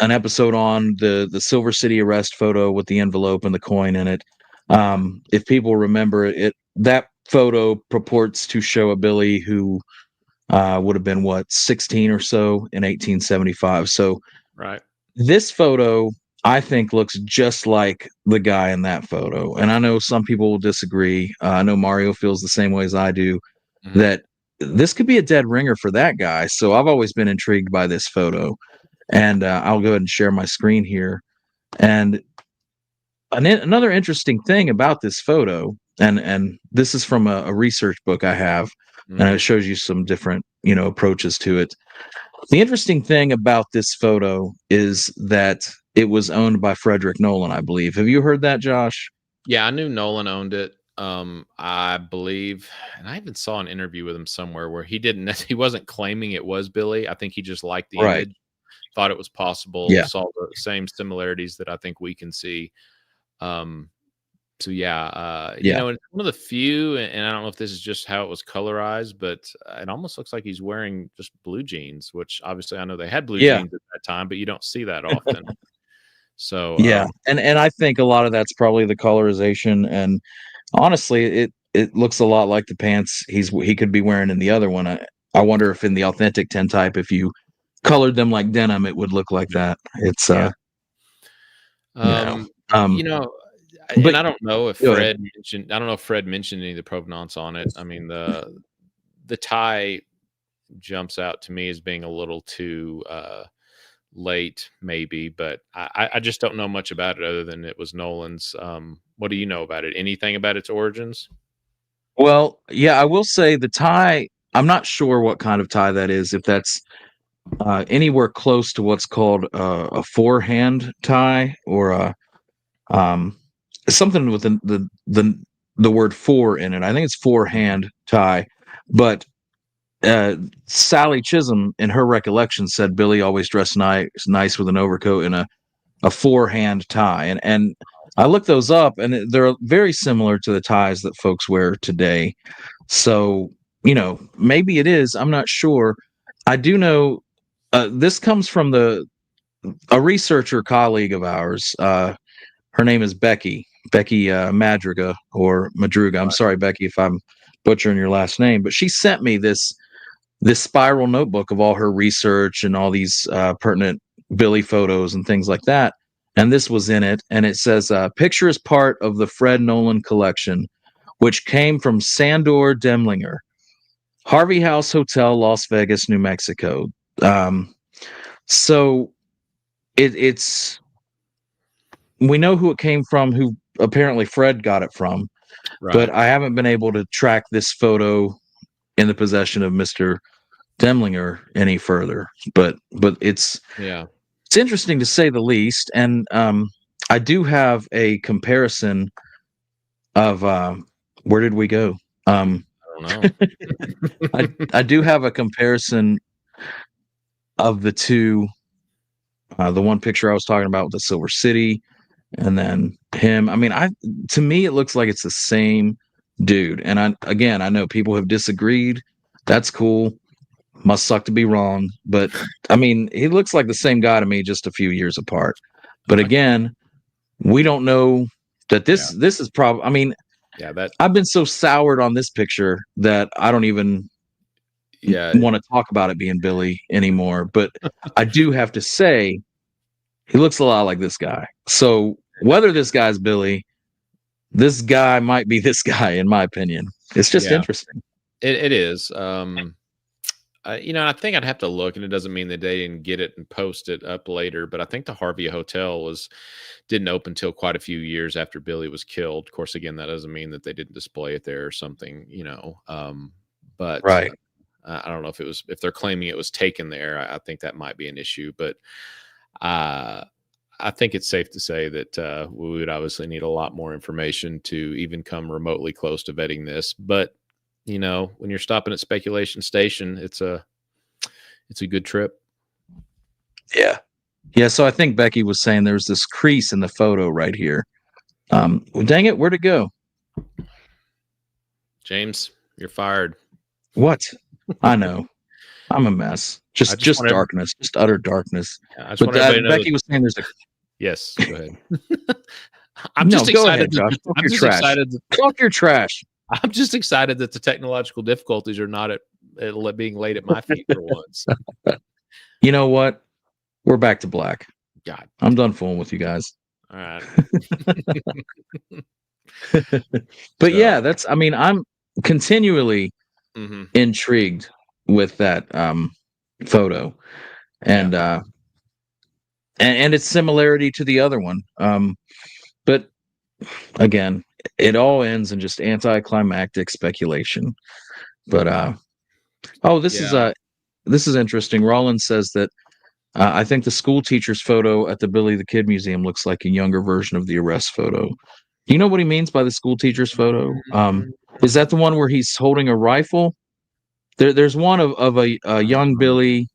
an episode on, the Silver City arrest photo with the envelope and the coin in it. If people remember it, that photo purports to show a Billy who would have been 16 or so in 1875. So Right. this photo, I think, looks just like the guy in that photo. And I know some people will disagree. I know Mario feels the same way as I do, that this could be a dead ringer for that guy. So I've always been intrigued by this photo. And I'll go ahead and share my screen here. And another interesting thing about this photo, and this is from a research book I have, and it shows you some different, approaches to it. The interesting thing about this photo is that it was owned by Frederick Nolan, I believe. Have you heard that, Josh? Yeah, I knew Nolan owned it. I believe, and I even saw an interview with him somewhere where he didn't. He wasn't claiming it was Billy. I think he just liked the Right. image, thought it was possible, Yeah. saw the same similarities that I think we can see. So yeah, it's one of the few, and I don't know if this is just how it was colorized, but it almost looks like he's wearing just blue jeans, which obviously I know they had blue jeans at that time, but you don't see that often. So Yeah, and I think a lot of that's probably the colorization, and honestly, it looks a lot like the pants he could be wearing in the other one. I wonder if in the authentic tintype, if you colored them like denim, it would look like that. It's yeah. um, And but I don't know if go ahead. Fred mentioned any of the provenance on it. I mean, the tie jumps out to me as being a little too late, maybe, but I just don't know much about it other than it was Nolan's. What do you know about it? Anything about its origins? Well, yeah, I will say the tie. I'm not sure what kind of tie that is. If that's anywhere close to what's called a forehand tie, or um, something with the word "for" in it. I think it's forehand tie, but Sally Chisholm, in her recollection, said Billy always dressed nice with an overcoat and a forehand tie, and I looked those up, and they're very similar to the ties that folks wear today. So maybe it is. I'm not sure. I do know this comes from a researcher colleague of ours. Her name is Becky Madriga or Madruga. I'm sorry, Becky, if I'm butchering your last name, but she sent me this spiral notebook of all her research and all these pertinent Billy photos and things like that. And this was in it, and it says, "Picture is part of the Fred Nolan collection, which came from Sandor Demlinger, Harvey House Hotel, Las Vegas, New Mexico." So it's we know who it came from, who apparently Fred got it from, but Right. I haven't been able to track this photo in the possession of Mr. Demlinger any further. But it's Yeah. interesting to say the least, and I do have a comparison of where did we go? I don't know. I do have a comparison of the two. The one picture I was talking about with the Silver City, and then him. I mean, to me it looks like it's the same dude. And I know people have disagreed. That's cool. Must suck to be wrong, but I mean, he looks like the same guy to me, just a few years apart. But again, we don't know that this is probably. I mean, that I've been so soured on this picture that I don't even want to talk about it being Billy anymore. But I do have to say, he looks a lot like this guy. So whether this guy's Billy, this guy might be this guy, in my opinion. It's just interesting. It is. I think I'd have to look, and it doesn't mean that they didn't get it and post it up later. But I think the Harvey Hotel didn't open until quite a few years after Billy was killed. Of course, again, that doesn't mean that they didn't display it there or something, But right. I don't know if they're claiming it was taken there. I think that might be an issue. But I think it's safe to say that we would obviously need a lot more information to even come remotely close to vetting this. But when you're stopping at Speculation Station, it's a good trip. Yeah. Yeah. So I think Becky was saying there's this crease in the photo right here. Well, dang it, where'd it go? James, you're fired. What? I know. I'm a mess. Just darkness, just utter darkness. But Becky was saying there's a. Yes, go ahead. I'm just excited. Go ahead, Josh. I'm just excited. Talk your trash. I'm just excited that the technological difficulties are not at being laid at my feet for once. You know what? We're back to black. God, I'm done fooling with you guys. All right. But yeah, I'm continually intrigued with that photo and its similarity to the other one. But again, it all ends in just anticlimactic speculation. But this is interesting. Rollins says that I think the school teacher's photo at the Billy the Kid Museum looks like a younger version of the arrest photo. Do you know what he means by the school teacher's photo? Is that the one where he's holding a rifle? There's one of a young Billy,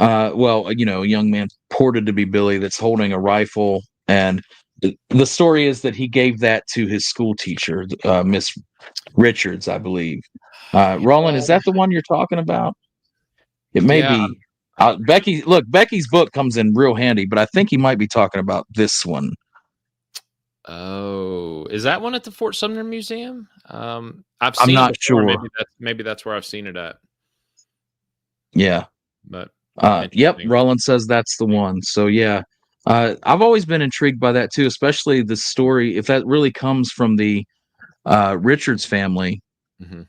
a young man purported to be Billy that's holding a rifle, and the story is that he gave that to his school teacher, Miss Richards, I believe. Roland, is that the one you're talking about? It may be. Becky's book comes in real handy, but I think he might be talking about this one. Oh, is that one at the Fort Sumner Museum? I'm not sure. Maybe that's where I've seen it at. Yeah. But yep, Roland says that's the one. So yeah. I've always been intrigued by that too, especially the story. If that really comes from the Richards family,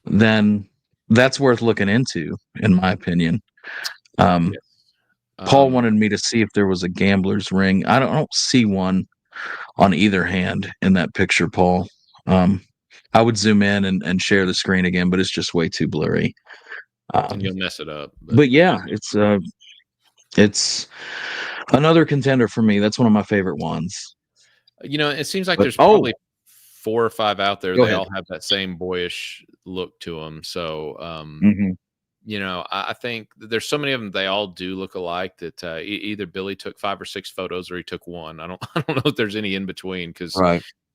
then that's worth looking into, in my opinion. Paul wanted me to see if there was a gambler's ring. I don't see one on either hand in that picture, Paul. I would zoom in and share the screen again, but it's just way too blurry. And you'll mess it up. But yeah, it's another contender for me. That's one of my favorite ones. It seems like there's probably 4 or 5 out there. They all have that same boyish look to them. So, I think there's so many of them. They all do look alike. That either Billy took 5 or 6 photos, or he took one. I don't know if there's any in between. Because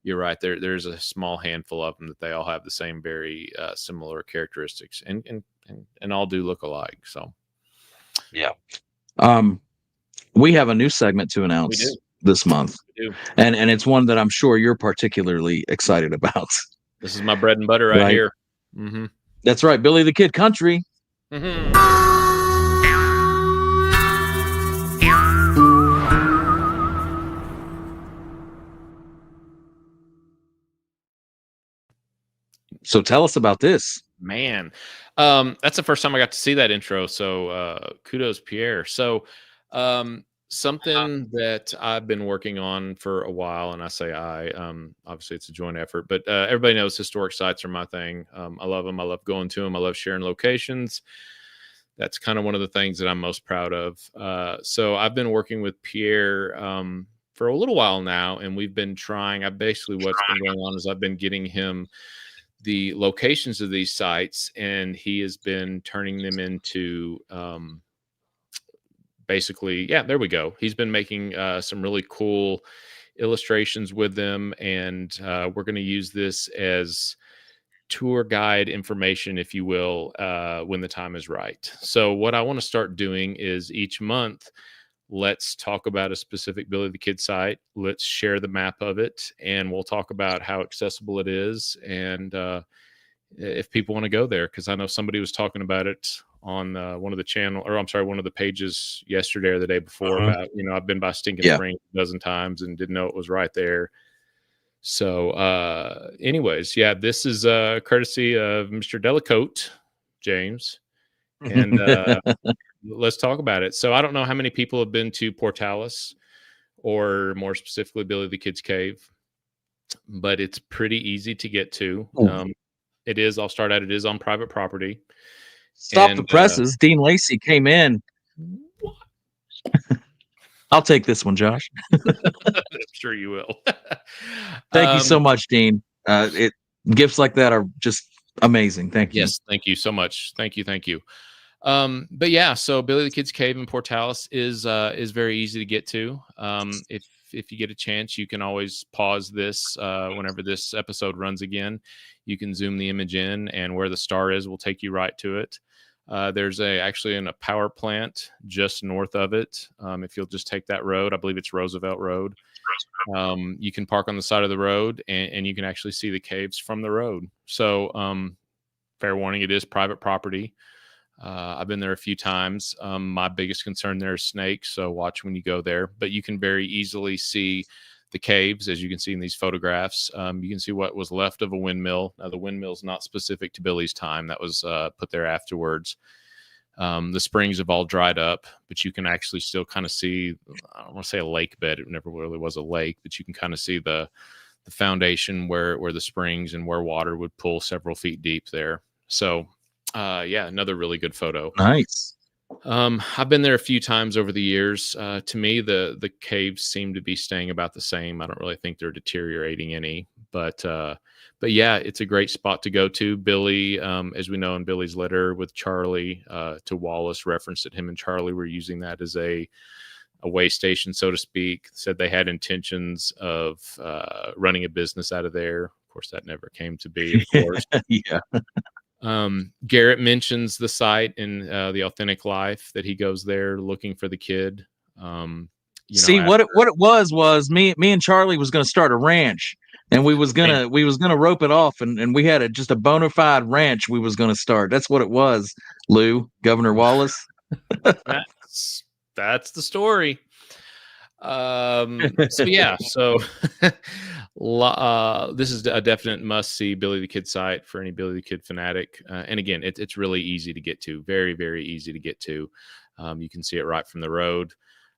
you're right. There's a small handful of them that they all have the same very similar characteristics, and all do look alike. So, yeah. We have a new segment to announce this month, and it's one that I'm sure you're particularly excited about. This is my bread and butter right here. That's right, Billy the Kid Country. So tell us about this. Man, that's the first time I got to see that intro. So kudos, Pierre. So something that I've been working on for a while, and I say obviously it's a joint effort, but everybody knows historic sites are my thing. I love them. I love going to them. I love sharing locations. That's kind of one of the things that I'm most proud of. So I've been working with Pierre for a little while now, and we've been trying. What's been going on is I've been getting him the locations of these sites, and he has been turning them into there we go. He's been making some really cool illustrations with them, and we're going to use this as tour guide information, if you will, when the time is right. So what I want to start doing is each month, let's talk about a specific Billy the Kid site. Let's share the map of it, and we'll talk about how accessible it is, and if people want to go there, because I know somebody was talking about it on one of the pages yesterday or the day before about, I've been by Stinking Springs a dozen times and didn't know it was right there. So anyways, this is courtesy of Mr. Delacote, James, and let's talk about it. So I don't know how many people have been to Portales, or more specifically Billy the Kid's Cave, but it's pretty easy to get to. It is on private property. Stop the presses. Dean Lacey came in. I'll take this one, Josh. I'm sure you will. Thank you so much, Dean. Gifts like that are just amazing. Thank you. Yes, thank you so much. Thank you, thank you. But yeah, so Billy the Kid's Cave in Portales is very easy to get to. If you get a chance, you can always pause this whenever this episode runs again. You can zoom the image in, and where the star is will take you right to it. There's actually a power plant just north of it. If you'll just take that road, I believe it's Roosevelt Road. You can park on the side of the road, and you can actually see the caves from the road. So, fair warning, it is private property. I've been there a few times. My biggest concern there is snakes, so watch when you go there. But you can very easily see the caves, as you can see in these photographs. You can see what was left of a windmill. Now, the windmill is not specific to Billy's time. That was put there afterwards. The springs have all dried up, but you can actually still kind of see, I don't want to say a lake bed. It never really was a lake, but you can kind of see the foundation where the springs and where water would pull several feet deep there. So, yeah, another really good photo. Nice. I've been there a few times over the years. To me, the caves seem to be staying about the same. I don't really think they're deteriorating any, but yeah, it's a great spot to go to. Billy, as we know in Billy's letter with Charlie to Wallace, referenced that him and Charlie were using that as a way station, so to speak. Said they had intentions of running a business out of there. Of course, that never came to be, of course. Yeah. Garrett mentions the site in The Authentic Life, that he goes there looking for the kid. See, what it was me and Charlie was going to start a ranch, and we was gonna rope it off, and we had just a bona fide ranch we was going to start. That's what it was, Lou, Governor Wallace. That's the story. So yeah, so this is a definite must see Billy the Kid site for any Billy the Kid fanatic. And again, it's really easy to get to, very, very easy to get to. You can see it right from the road.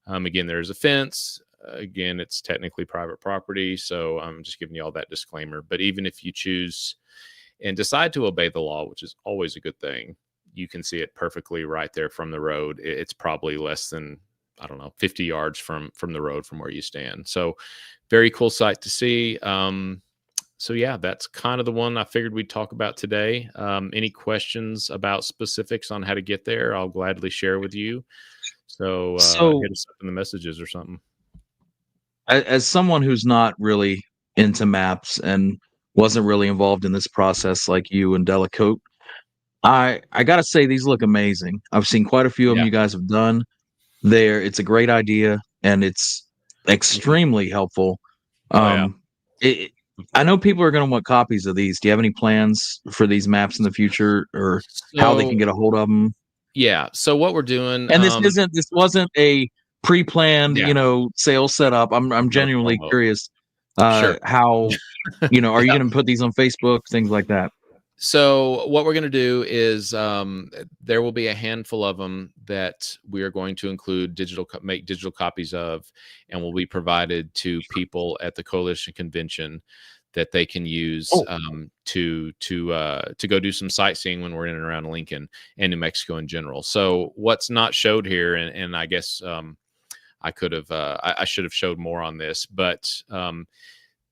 Again, there's a fence. Again, it's technically private property, so I'm just giving you all that disclaimer. But even if you choose and decide to obey the law, which is always a good thing, you can see it perfectly right there from the road. It's probably less than, I don't know, 50 yards from the road from where you stand. So very cool sight to see. So yeah, that's kind of the one I figured we'd talk about today. Any questions about specifics on how to get there, I'll gladly share with you. So hit us up in the messages or something. As someone who's not really into maps and wasn't really involved in this process like you and Delacote, I got to say these look amazing. I've seen quite a few of them you guys have done. It's a great idea, and it's extremely helpful. I know people are going to want copies of these. Do you have any plans for these maps in the future, or how they can get a hold of them? Yeah. So what we're doing, and this wasn't a pre-planned, sales setup. I'm genuinely curious sure. How, are you going to put these on Facebook, things like that? So what we're going to do is there will be a handful of them that we are going to include make digital copies of, and will be provided to people at the Coalition Convention that they can use to go do some sightseeing when we're in and around Lincoln and New Mexico in general. So what's not showed here, and I guess I could have I should have showed more on this, but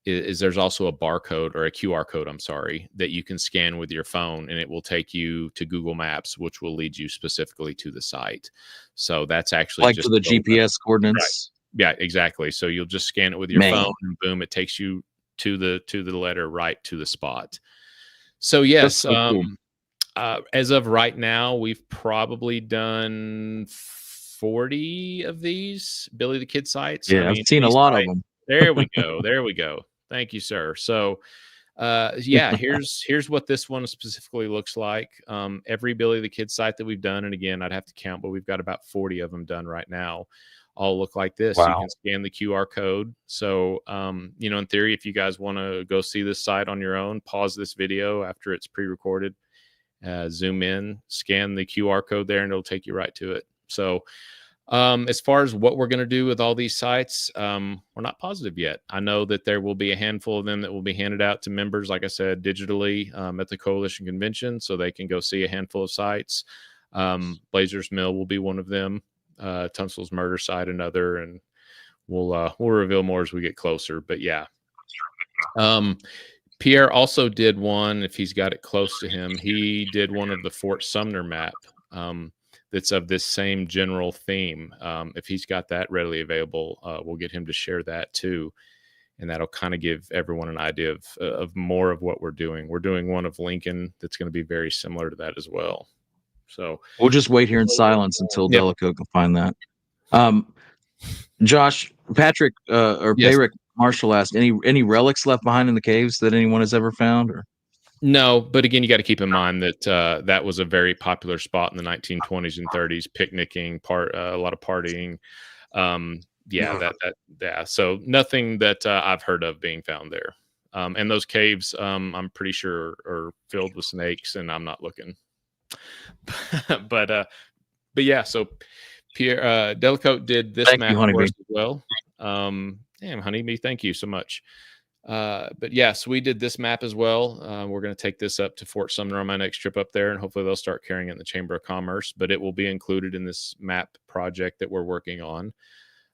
is there's also a barcode or a QR code, I'm sorry, that you can scan with your phone, and it will take you to Google Maps, which will lead you specifically to the site. So that's actually like just to the GPS coordinates. Right. Yeah, exactly. So you'll just scan it with your phone, and boom, it takes you to the letter right to the spot. So yes, so cool. As of right now, we've probably done 40 of these Billy the Kid sites. Yeah, I've seen a lot of them. There we go. There we go. Thank you, sir. So, yeah, here's what this one specifically looks like. Every Billy the Kid site that we've done, and again, I'd have to count, but we've got about 40 of them done right now, all look like this. Wow. You can scan the QR code. So, in theory, if you guys want to go see this site on your own, pause this video after it's pre-recorded, zoom in, scan the QR code there, and it'll take you right to it. So, as far as what we're going to do with all these sites, we're not positive yet. I know that there will be a handful of them that will be handed out to members, like I said, digitally at the Coalition Convention, so they can go see a handful of sites. Blazer's Mill will be one of them. Tunstall's murder site, another, and we'll reveal more as we get closer. But yeah, Pierre also did one. If he's got it close to him, he did one of the Fort Sumner map. That's of this same general theme. If he's got that readily available, we'll get him to share that too. And that'll kind of give everyone an idea of more of what we're doing. We're doing one of Lincoln that's going to be very similar to that as well. So we'll just wait here in silence until Delicote can find that. Josh, Patrick, or Yes. Bayrick Marshall asked, any relics left behind in the caves that anyone has ever found? Or? No, but again, you got to keep in mind that that was a very popular spot in the 1920s and 30s, picnicking, a lot of partying. So nothing that I've heard of being found there. And those caves, I'm pretty sure are filled with snakes, and I'm not looking. but yeah, so Pierre Delicote did this map for us as well. Damn, Honeybee, thank you so much. But yes, we did this map as well. We're going to take this up to Fort Sumner on my next trip up there, and hopefully they'll start carrying it in the Chamber of Commerce. But it will be included in this map project that we're working on.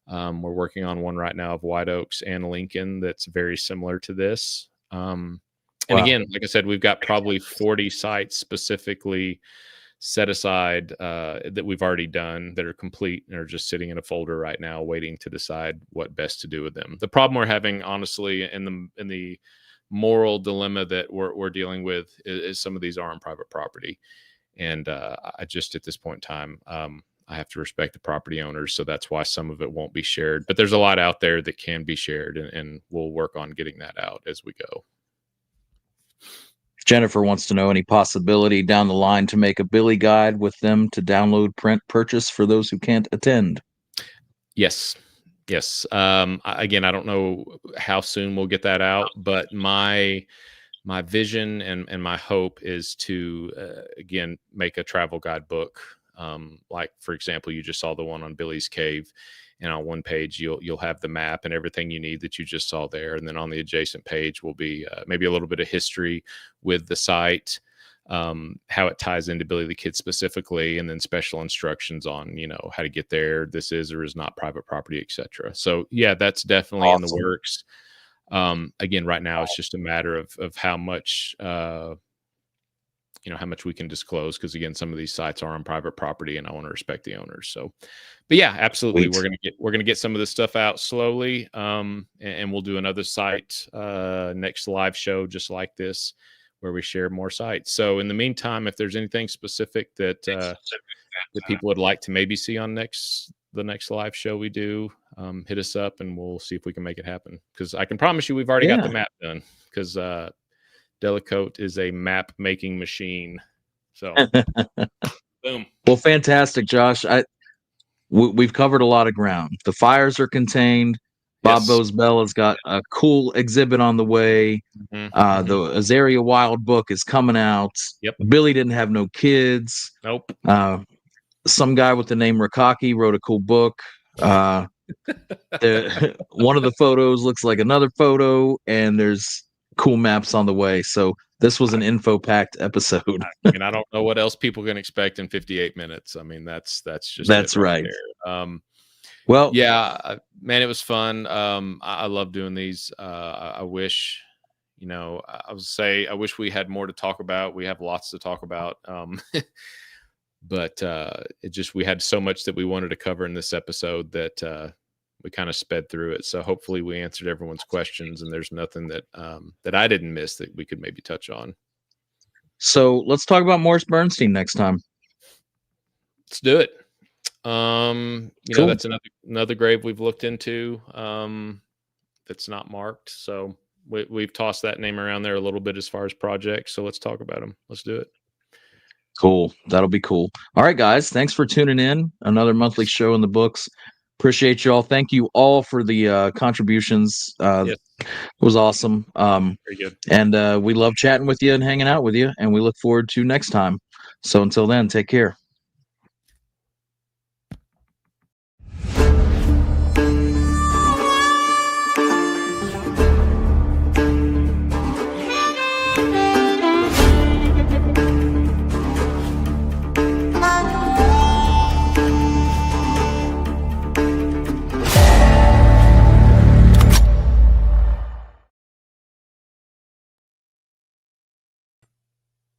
We're working on one right now of White Oaks and Lincoln that's very similar to this. And again, like I said, we've got probably 40 sites specifically set aside that we've already done that are complete and are just sitting in a folder right now waiting to decide what best to do with them. The problem we're having, honestly, in the moral dilemma that we're dealing with is some of these are on private property. And I just, at this point in time, I have to respect the property owners. So that's why some of it won't be shared. But there's a lot out there that can be shared, and we'll work on getting that out as we go. Jennifer wants to know any possibility down the line to make a Billy guide with them to download, print, purchase for those who can't attend. Yes. Again, I don't know how soon we'll get that out, but my vision and my hope is to, again, make a travel guidebook. Like, for example, you just saw the one on Billy's Cave. And on one page, you'll have the map and everything you need that you just saw there. And then on the adjacent page will be maybe a little bit of history with the site, how it ties into Billy the Kid specifically, and then special instructions on, how to get there. This is or is not private property, etc. So yeah, that's definitely in the works. Again, right now it's just a matter of how much how much we can disclose, because again, some of these sites are on private property and I want to respect the owners. So, but yeah, absolutely. We're going to get some of this stuff out slowly. And we'll do another site next live show just like this, where we share more sites. So in the meantime, if there's anything specific that people would like to maybe see on the next live show we do, hit us up and we'll see if we can make it happen. Because I can promise you we've already got the map done, because Delicote is a map making machine. So boom. Well, fantastic, Josh. We've covered a lot of ground. The fires are contained. Bob Bozebella's got a cool exhibit on the way. The Azaria Wild book is coming out. Yep. Billy didn't have no kids. Nope. Some guy with the name Rakaki wrote a cool book. One of the photos looks like another photo, and there's cool maps on the way. So this was an info-packed episode. And I don't know what else people can expect in 58 minutes. I mean, that's right. Well, yeah, man, it was fun. I love doing these. I wish, I wish we had more to talk about. We have lots to talk about. But we had so much that we wanted to cover in this episode that we kind of sped through it. So hopefully we answered everyone's questions, and there's nothing that I didn't miss that we could maybe touch on. So let's talk about Morris Bernstein next time. Let's do it. Cool. That's another grave we've looked into that's not marked. So we've tossed that name around there a little bit as far as projects. So let's talk about them. Let's do it. Cool. That'll be cool. All right, guys. Thanks for tuning in. Another monthly show in the books. Appreciate you all. Thank you all for the contributions. It was awesome. Very good. And we love chatting with you and hanging out with you. And we look forward to next time. So until then, take care.